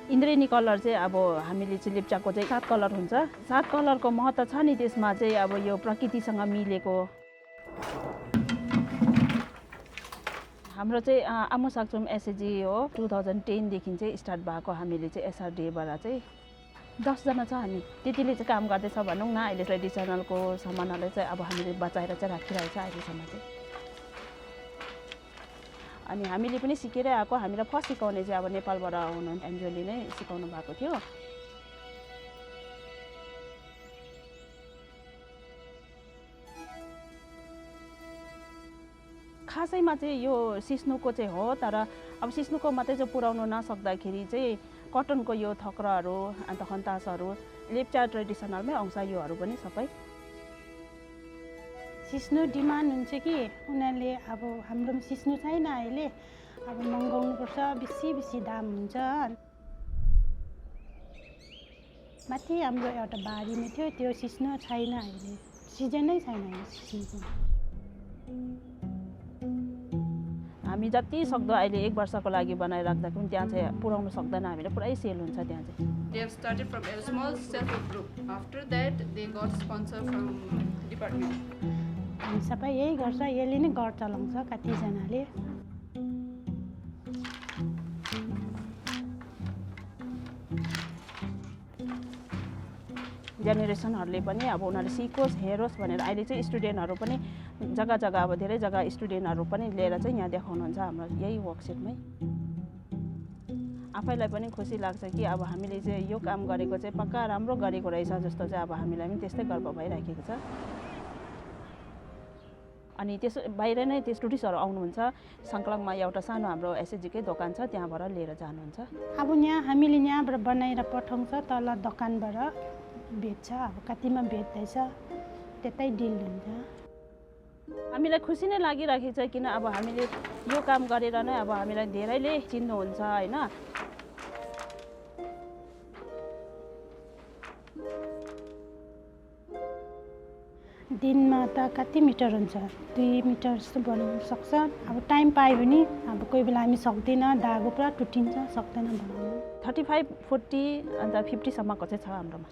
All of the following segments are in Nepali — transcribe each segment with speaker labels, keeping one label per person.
Speaker 1: इन्द्रेणी कलर चाहिँ अब हामीले चाहिँ लेप्चाको चाहिँ 7 कलर हुन्छ। 7 कलरको महत्त्व छ नि त्यसमा चाहिँ अब यो प्रकृतिसँग मिलेको। हाम्रो चाहिँ आमु साक्चुम एसएजी हो 2010 देखि चाहिँ स्टार्ट भएको। हामीले चाहिँ एसआरडीबाट चाहिँ 10 जना छ हामी। त्यतिले चाहिँ काम गर्दैछ भनौँ न। अहिले ट्रेडिसनलको सामानहरु चाहिँ अब हामीले बचाएर चाहिँ राखिरहेको छ अहिलेसम्म चाहिँ। अनि हामीले पनि सिकेरै आएको। हामीलाई फर्स्ट सिकाउने चाहिँ अब नेपालबाट आउनु एनजिओले नै सिकाउनु भएको थियो। खासैमा चाहिँ यो सिस्नुको चाहिँ हो, तर अब सिस्नुको मात्रै चाहिँ पुर्याउनु नसक्दाखेरि चाहिँ कटनको यो थक्रहरू अन्त खन्तासहरू लेप्चा ट्रेडिसनलमै आउँछ योहरू पनि सबै।
Speaker 2: सिस्नु डिमान्ड हुन्छ कि उनीहरूले अब हाम्रोमा सिस्नु छैन अहिले, अब मगाउनुपर्छ, बेसी दाम हुन्छ। माथि हाम्रो एउटा बारीमा थियो त्यो सिस्नु छैन अहिले, सिजनै छैन सिस्नुको।
Speaker 1: हामी जति सक्दो अहिले 1 वर्षको लागि बनाइराख्दा पनि त्यहाँ चाहिँ पुर्याउनु सक्दैन हामीले, पुरै सेल हुन्छ त्यहाँ चाहिँ।
Speaker 3: They have started from a small self-help group. After that, they got sponsor from department.
Speaker 2: हामी सबै यही गर्छ, यसले नै घर चलाउँछ कतिजनाले।
Speaker 1: जेनेरेसनहरूले पनि अब उनीहरूले सिकोस् हेरोस् भनेर अहिले चाहिँ स्टुडेन्टहरू पनि जग्गा अब धेरै जग्गा स्टुडेन्टहरू पनि लिएर चाहिँ यहाँ देखाउनुहुन्छ हाम्रो यही वर्कसपमै। आफैलाई पनि खुसी लाग्छ कि अब हामीले चाहिँ यो काम गरेको चाहिँ पक्का राम्रो गरेको रहेछ जस्तो चाहिँ अब हामीलाई पनि त्यस्तै गर्व भइराखेको छ। अनि त्यसो बाहिर नै त्यस टुरिस्टहरू आउनुहुन्छ। सङ्कलङमा एउटा सानो हाम्रो एसएजीकै दोकान छ, त्यहाँबाट लिएर जानुहुन्छ।
Speaker 2: अब यहाँ हामीले यहाँबाट बनाएर पठाउँछ, तल दोकानबाट बेच्छ। अब कतिमा बेच्दैछ त्यतै डिल हुन्छ।
Speaker 1: हामीलाई खुसी नै लागिरहेको छ, किन अब हामीले यो काम गरेर नै अब हामीलाई धेरैले चिन्नुहुन्छ होइन।
Speaker 2: दिनमा त कति मिटर हुन्छ, 2 मिटर जस्तो बनाउन सक्छ। अब टाइम पायो भने अब कोही बेला हामी सक्दैन, धागो पुरा टुटिन्छ, सक्दैन बनाउनु।
Speaker 1: 35, 40 अन्त 50 सम्मको चाहिँ छ हाम्रोमा।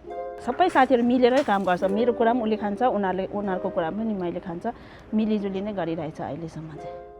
Speaker 1: सबै साथीहरू मिलेरै काम गर्छ। मेरो कुरा पनि उसले खान्छ, उनीहरूको कुरा पनि मैले खान्छ, मिलिजुली नै गरिरहेछ अहिलेसम्म चाहिँ।